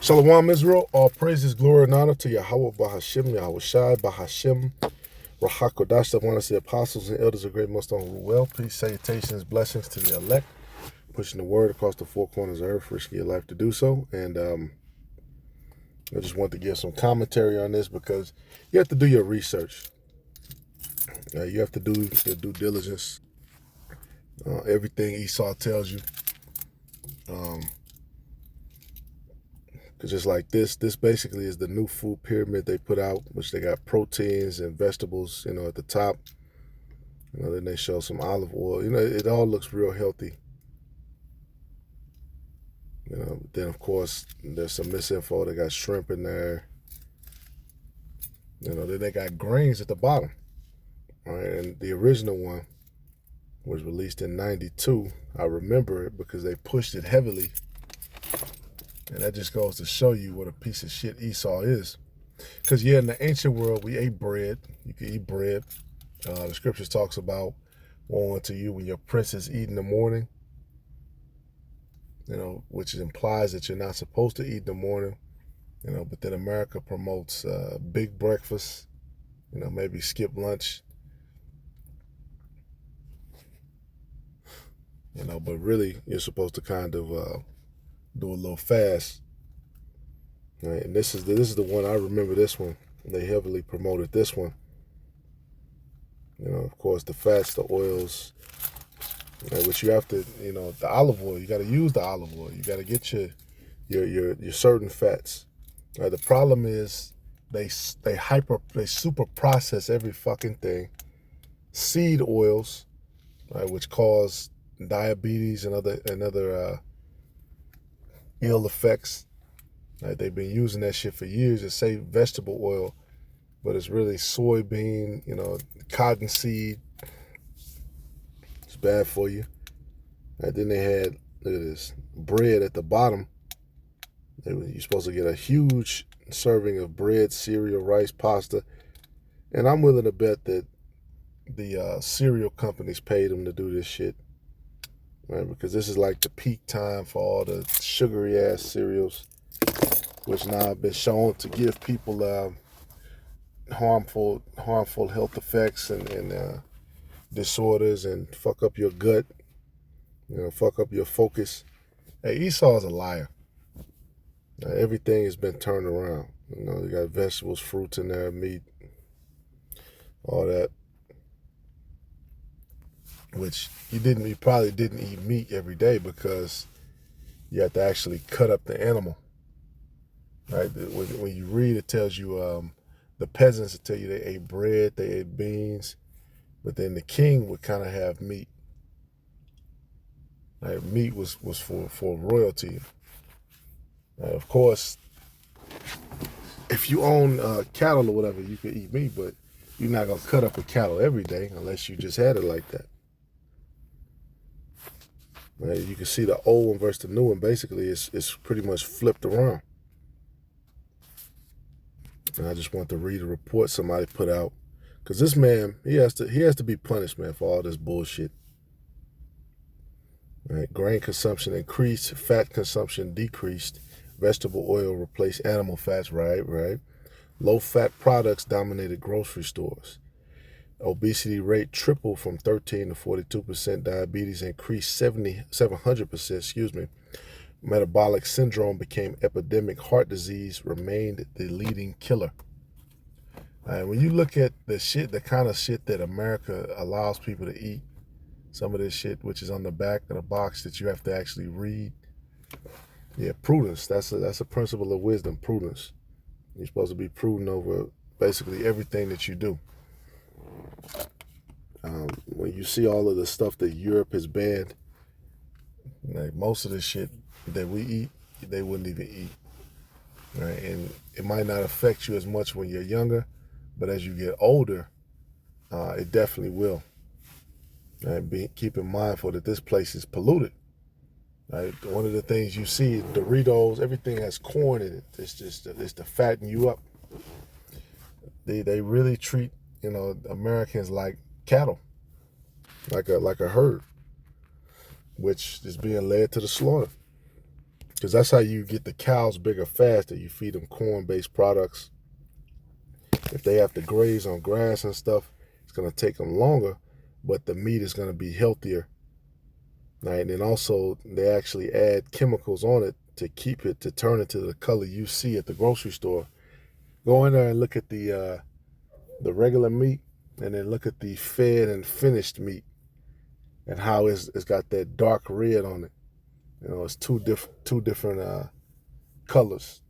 Shalom Israel, all praises, glory, and honor to Yahweh Bahashim, Yahweh Shai, Bahashim, Rahakodash, the one of the apostles and elders of great most on rule well. Peace, salutations, blessings to the elect, pushing the word across the four corners of earth, risking your life to do so. And I just want to give some commentary on this because you have to do your research. You have to do your due diligence. Everything Esau tells you. Because just like this basically is the new food pyramid they put out, which they got proteins and vegetables, at the top. Then they show some olive oil. It all looks real healthy. Then of course there's some misinfo. They got shrimp in there. Then they got grains at the bottom. All right, and the original one was released in '92. I remember it because they pushed it heavily. And that just goes to show you what a piece of shit Esau is. Because, in the ancient world, we ate bread. You could eat bread. The scriptures talks about woe unto you when your princes eat in the morning. Which implies that you're not supposed to eat in the morning. But then America promotes big breakfast. Maybe skip lunch. But really, you're supposed to kind of do a little fast, right? And this is the one I remember. This one they heavily promoted. This one, of course, the fats, the oils, which you have to, the olive oil. You got to use the olive oil. You got to get your certain fats. Right? The problem is they super process every fucking thing. Seed oils, right, which cause diabetes and other ill effects. Right? They've been using that shit for years to say vegetable oil, but it's really soybean, cottonseed. It's bad for you. Right? Then they had, look at this, bread at the bottom. You're supposed to get a huge serving of bread, cereal, rice, pasta. And I'm willing to bet that the cereal companies paid them to do this shit. Right, because this is like the peak time for all the sugary ass cereals, which now have been shown to give people harmful health effects and disorders and fuck up your gut, fuck up your focus. Hey, Esau is a liar. Everything has been turned around. You got vegetables, fruits in there, meat, all that. Which you probably didn't eat meat every day because you have to actually cut up the animal. Right? When you read, it tells you the peasants will tell you they ate bread, they ate beans, but then the king would kind of have meat. Right? Meat was for royalty. Of course, if you own cattle or whatever, you could eat meat, but you're not gonna cut up a cattle every day unless you just had it like that. Right? You can see the old one versus the new one. Basically, it's pretty much flipped around. And I just want to read a report somebody put out, because this man he has to be punished, man, for all this bullshit. Right? Grain consumption increased, fat consumption decreased, vegetable oil replaced animal fats. Right. Low fat products dominated grocery stores. Obesity rate tripled from 13 to 42%. Diabetes increased 700%. Metabolic syndrome became epidemic. Heart disease remained the leading killer. When you look at the kind of shit that America allows people to eat, some of this shit which is on the back of the box that you have to actually read. Yeah, prudence. That's a principle of wisdom. Prudence. You're supposed to be prudent over basically everything that you do. When you see all of the stuff that Europe has banned, like most of the shit that we eat, they wouldn't even eat. Right? And it might not affect you as much when you're younger, but as you get older, it definitely will. Right? Keeping mindful that this place is polluted. Right? One of the things you see, Doritos, everything has corn in it. It's to fatten you up. They really treat Americans like cattle, like a herd, which is being led to the slaughter. Because that's how you get the cows bigger faster. You feed them corn-based products. If they have to graze on grass and stuff, it's going to take them longer, but the meat is going to be healthier. Right? And then also, they actually add chemicals on it to keep it, to turn it to the color you see at the grocery store. Go in there and look at the regular meat, and then look at the fed and finished meat, and how it's got that dark red on it. You know, it's two different colors.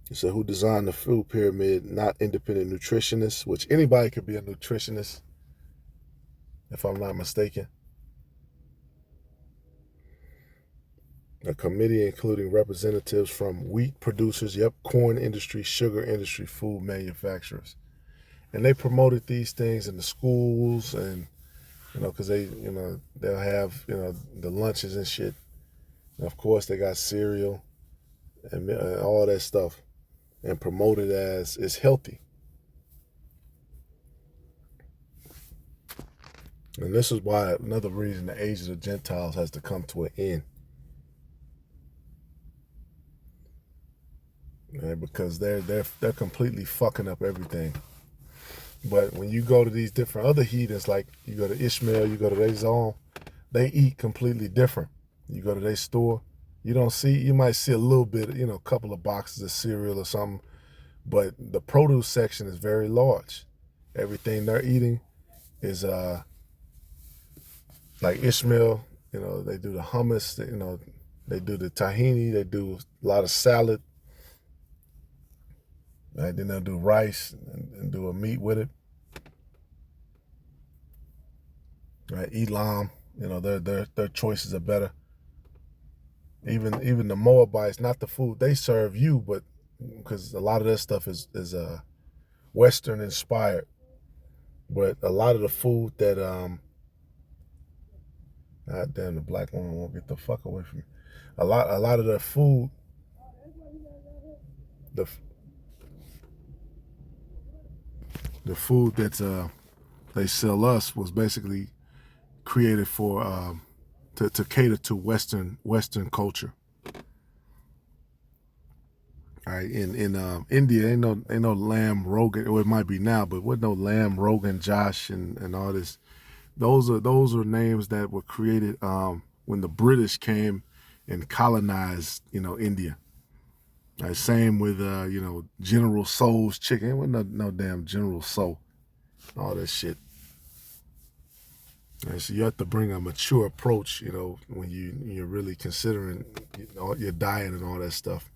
He said, who designed the food pyramid? Not independent nutritionists, which anybody could be a nutritionist, if I'm not mistaken. A committee including representatives from wheat producers, corn industry, sugar industry, food manufacturers. And they promoted these things in the schools, and, because they'll have, the lunches and shit. And of course, they got cereal and all that stuff, and promoted as it's healthy. And this is why another reason the age of the Gentiles has to come to an end. Right? Because they're completely fucking up everything. But when you go to these different other heathens, like you go to Ishmael, you go to their zone, they eat completely different. You go to their store, you might see a little bit, a couple of boxes of cereal or something, but the produce section is very large. Everything they're eating is like Ishmael, they do the hummus, they do the tahini, they do a lot of salad. Right? Then they'll do rice and do a meat with it. Right? Elam, their choices are better. Even the Moabites, not the food they serve you, but because a lot of their stuff is Western inspired. But a lot of the food that God damn, the black woman won't get the fuck away from me. A lot of the food, the food that they sell us was basically created for to cater to Western culture. All right, in India, ain't no lamb Rogan, or it might be now, but with no lamb Rogan, Josh, and all this. Those are names that were created when the British came and colonized, India. Right, same with General Tso's chicken. It wasn't no damn General Tso, all that shit. Right, so you have to bring a mature approach, when you're really considering your diet and all that stuff.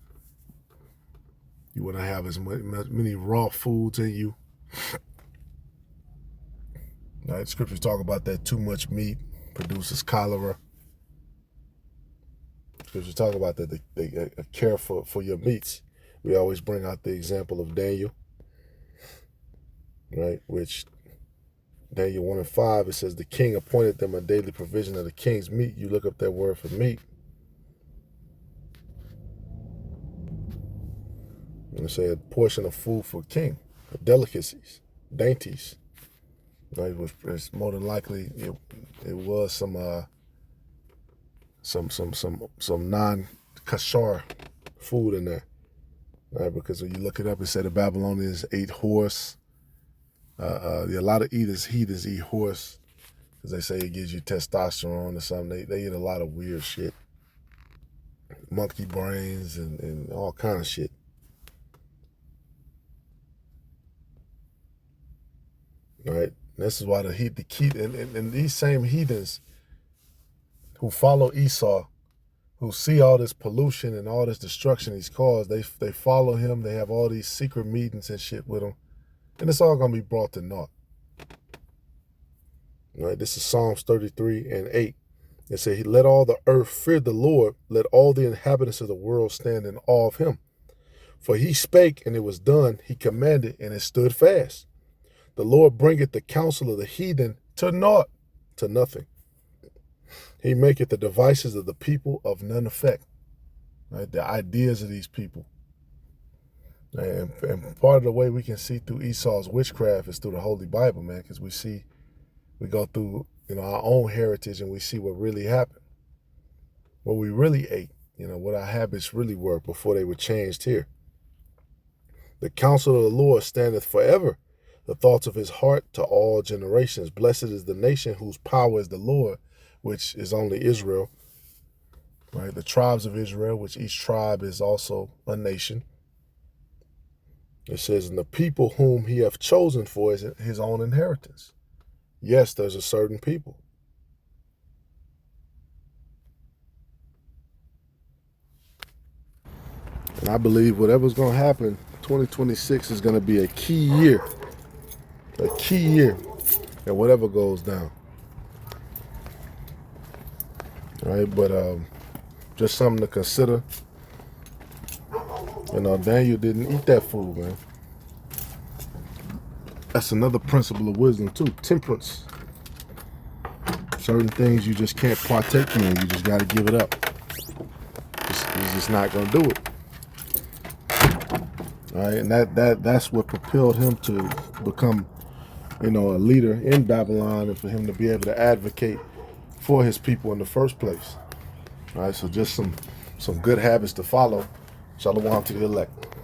You want to have as many raw foods in you. Right, scriptures talk about that too much meat produces cholera. Scriptures talk about that they care for your meats. We always bring out the example of Daniel, right? Which Daniel 1:5, it says the king appointed them a daily provision of the king's meat. You look up that word for meat. And it say a portion of food for king, for delicacies, dainties. Right, it's more than likely it was some non-kosher food in there, right? Because when you look it up, it said the Babylonians ate horse. A lot of heathens eat horse because they say it gives you testosterone or something. They eat a lot of weird shit, monkey brains and all kind of shit. Right. This is why and these same heathens who follow Esau, who see all this pollution and all this destruction he's caused, they follow him. They have all these secret meetings and shit with him, and it's all gonna be brought to naught. Right. This is Psalms 33:8. It said, "Let all the earth fear the Lord. Let all the inhabitants of the world stand in awe of him. For he spake, and it was done. He commanded, and it stood fast. The Lord bringeth the counsel of the heathen to naught, to nothing. He maketh the devices of the people of none effect." Right? The ideas of these people. And part of the way we can see through Esau's witchcraft is through the Holy Bible, man, because we go through our own heritage, and we see what really happened, what we really ate, what our habits really were before they were changed here. The counsel of the Lord standeth forever, the thoughts of his heart to all generations. Blessed is the nation whose power is the Lord, which is only Israel, right? The tribes of Israel, which each tribe is also a nation. It says, and the people whom he hath chosen for his own inheritance. Yes, there's a certain people. And I believe whatever's going to happen, 2026 is going to be a key year. A key year at whatever goes down. Right? But just something to consider. Daniel didn't eat that food, man. That's another principle of wisdom, too. Temperance. Certain things you just can't partake in. You just got to give it up. He's just not going to do it. All right, and that's what propelled him to become, a leader in Babylon, and for him to be able to advocate for his people in the first place. All right, so just some good habits to follow. Shalom to the elect.